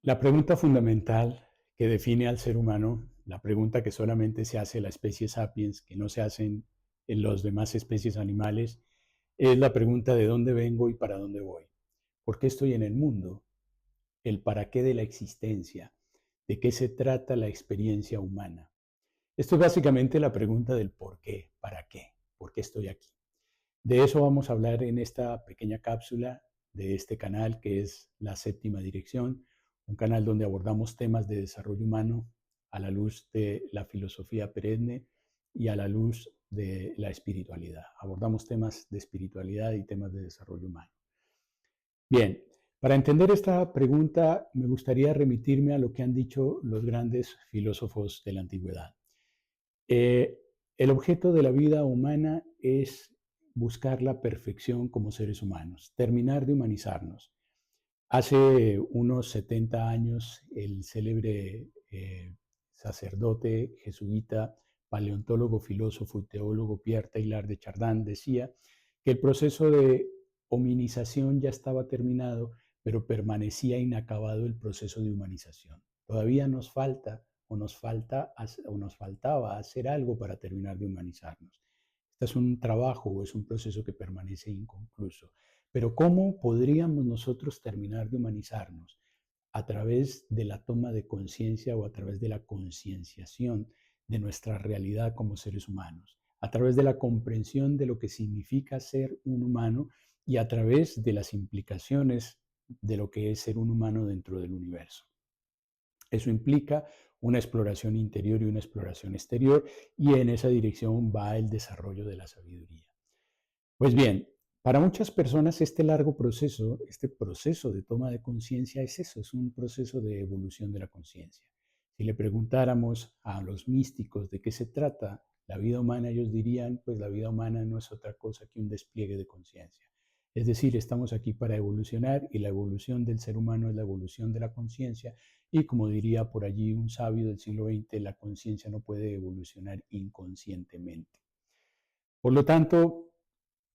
La pregunta fundamental que define al ser humano, la pregunta que solamente se hace la especie sapiens, que no se hacen en las demás especies animales, es la pregunta de dónde vengo y para dónde voy. ¿Por qué estoy en el mundo? El para qué de la existencia. ¿De qué se trata la experiencia humana? Esto es básicamente la pregunta del por qué estoy aquí. De eso vamos a hablar en esta pequeña cápsula de este canal que es la séptima dirección, un canal donde abordamos temas de desarrollo humano a la luz de la filosofía perenne y a la luz de la espiritualidad. Abordamos temas de espiritualidad y temas de desarrollo humano. Bien, para entender esta pregunta me gustaría remitirme a lo que han dicho los grandes filósofos de la antigüedad. Eh, el objeto de la vida humana es buscar la perfección como seres humanos, terminar de humanizarnos. Hace unos 70 años, el célebre sacerdote jesuita, paleontólogo, filósofo y teólogo Pierre Teilhard de Chardin decía que el proceso de hominización ya estaba terminado, pero permanecía inacabado el proceso de humanización. Todavía nos falta o nos faltaba hacer algo para terminar de humanizarnos. Este es un trabajo o es un proceso que permanece inconcluso. Pero ¿cómo podríamos nosotros terminar de humanizarnos? A través de la toma de conciencia o a través de la concienciación de nuestra realidad como seres humanos, a través de la comprensión de lo que significa ser un humano y a través de las implicaciones de lo que es ser un humano dentro del universo. Eso implica una exploración interior y una exploración exterior, y en esa dirección va el desarrollo de la sabiduría. Pues bien, para muchas personas este largo proceso, este proceso de toma de conciencia es eso, es un proceso de evolución de la conciencia. Si le preguntáramos a los místicos de qué se trata la vida humana, ellos dirían, pues la vida humana no es otra cosa que un despliegue de conciencia. Es decir, estamos aquí para evolucionar y la evolución del ser humano es la evolución de la conciencia y como diría por allí un sabio del siglo XX, la conciencia no puede evolucionar inconscientemente. Por lo tanto,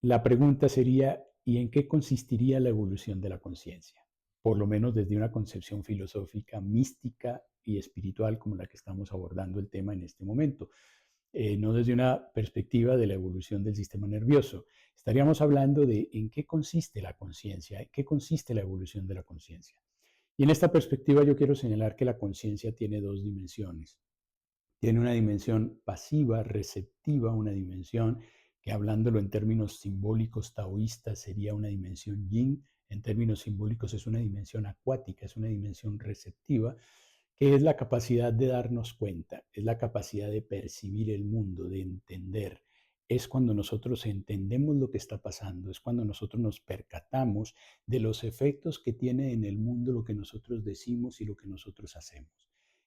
la pregunta sería, ¿y en qué consistiría la evolución de la conciencia? Por lo menos desde una concepción filosófica, mística y espiritual como la que estamos abordando el tema en este momento. No desde una perspectiva de la evolución del sistema nervioso. Estaríamos hablando de en qué consiste la conciencia, en qué consiste la evolución de la conciencia. Y en esta perspectiva yo quiero señalar que la conciencia tiene dos dimensiones. Tiene una dimensión pasiva, receptiva, una dimensión que hablándolo en términos simbólicos taoístas sería una dimensión yin, en términos simbólicos es una dimensión acuática, es una dimensión receptiva, que es la capacidad de darnos cuenta, es la capacidad de percibir el mundo, de entender. Es cuando nosotros entendemos lo que está pasando, es cuando nosotros nos percatamos de los efectos que tiene en el mundo lo que nosotros decimos y lo que nosotros hacemos.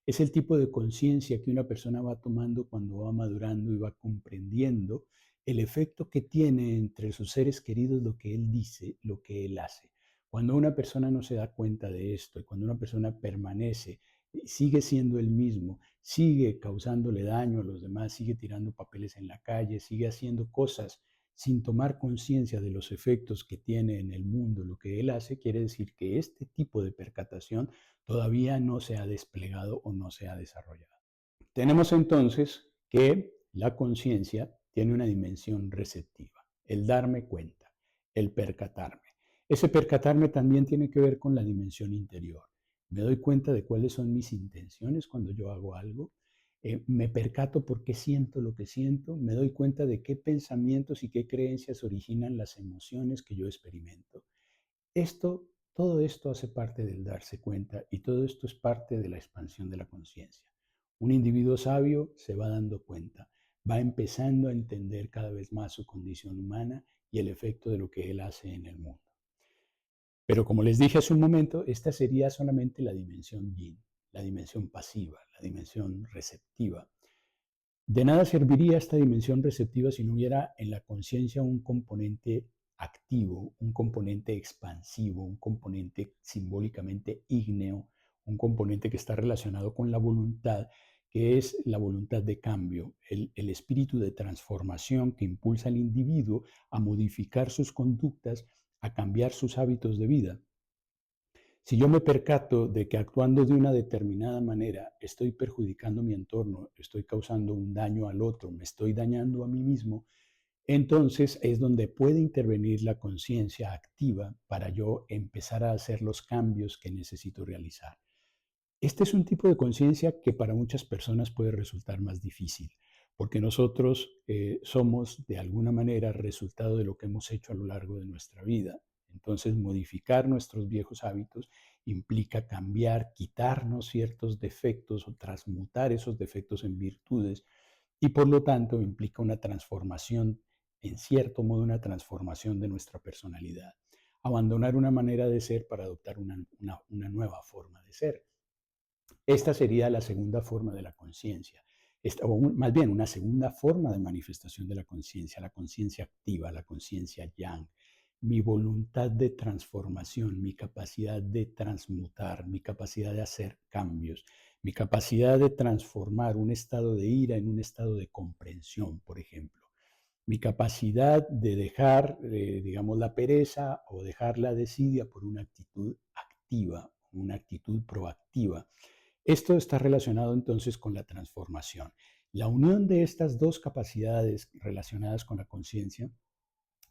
Es el tipo de conciencia que una persona va tomando cuando va madurando y va comprendiendo el efecto que tiene entre sus seres queridos lo que él dice, lo que él hace. Cuando una persona no se da cuenta de esto y cuando una persona permanece, sigue siendo el mismo, sigue causándole daño a los demás, sigue tirando papeles en la calle, sigue haciendo cosas sin tomar conciencia de los efectos que tiene en el mundo lo que él hace, quiere decir que este tipo de percatación todavía no se ha desplegado o no se ha desarrollado. Tenemos entonces que la conciencia tiene una dimensión receptiva, el darme cuenta, el percatarme. Ese percatarme también tiene que ver con la dimensión interior. Me doy cuenta de cuáles son mis intenciones cuando yo hago algo. Me percato por qué siento lo que siento. Me doy cuenta de qué pensamientos y qué creencias originan las emociones que yo experimento. Todo esto hace parte del darse cuenta y todo esto es parte de la expansión de la conciencia. Un individuo sabio se va dando cuenta, va empezando a entender cada vez más su condición humana y el efecto de lo que él hace en el mundo. Pero como les dije hace un momento, esta sería solamente la dimensión yin, la dimensión pasiva, la dimensión receptiva. De nada serviría esta dimensión receptiva si no hubiera en la conciencia un componente activo, un componente expansivo, un componente simbólicamente ígneo, un componente que está relacionado con la voluntad, que es la voluntad de cambio, el espíritu de transformación que impulsa al individuo a modificar sus conductas, a cambiar sus hábitos de vida. Si yo me percato de que actuando de una determinada manera estoy perjudicando mi entorno, estoy causando un daño al otro, me estoy dañando a mí mismo, entonces es donde puede intervenir la conciencia activa para yo empezar a hacer los cambios que necesito realizar. Este es un tipo de conciencia que para muchas personas puede resultar más difícil, porque nosotros somos de alguna manera resultado de lo que hemos hecho a lo largo de nuestra vida. Entonces, modificar nuestros viejos hábitos implica cambiar, quitarnos ciertos defectos o transmutar esos defectos en virtudes y por lo tanto implica una transformación, en cierto modo, una transformación de nuestra personalidad. Abandonar una manera de ser para adoptar una nueva forma de ser. Esta sería la segunda forma de la conciencia, más bien una segunda forma de manifestación de la conciencia activa, la conciencia yang, mi voluntad de transformación, mi capacidad de transmutar, mi capacidad de hacer cambios, mi capacidad de transformar un estado de ira en un estado de comprensión, por ejemplo. Mi capacidad de dejar, digamos, la pereza o dejar la desidia por una actitud activa, una actitud proactiva. Esto está relacionado entonces con la transformación. La unión de estas dos capacidades relacionadas con la conciencia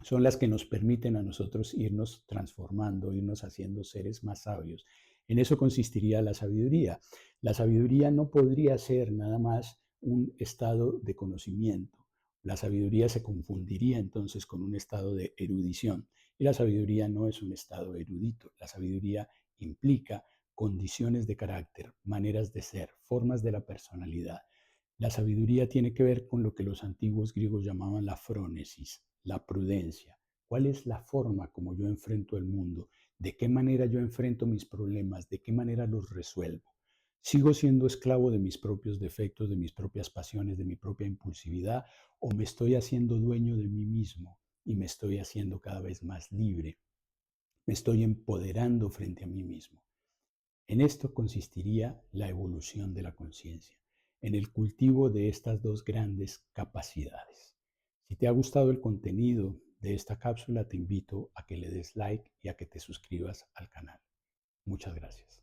son las que nos permiten a nosotros irnos transformando, irnos haciendo seres más sabios. En eso consistiría la sabiduría. La sabiduría no podría ser nada más un estado de conocimiento. La sabiduría se confundiría entonces con un estado de erudición. Y la sabiduría no es un estado erudito. La sabiduría implica condiciones de carácter, maneras de ser, formas de la personalidad. La sabiduría tiene que ver con lo que los antiguos griegos llamaban la frónesis, la prudencia. ¿Cuál es la forma como yo enfrento el mundo? ¿De qué manera yo enfrento mis problemas? ¿De qué manera los resuelvo? ¿Sigo siendo esclavo de mis propios defectos, de mis propias pasiones, de mi propia impulsividad? ¿O me estoy haciendo dueño de mí mismo y me estoy haciendo cada vez más libre? Me estoy empoderando frente a mí mismo. En esto consistiría la evolución de la conciencia, en el cultivo de estas dos grandes capacidades. Si te ha gustado el contenido de esta cápsula, te invito a que le des like y a que te suscribas al canal. Muchas gracias.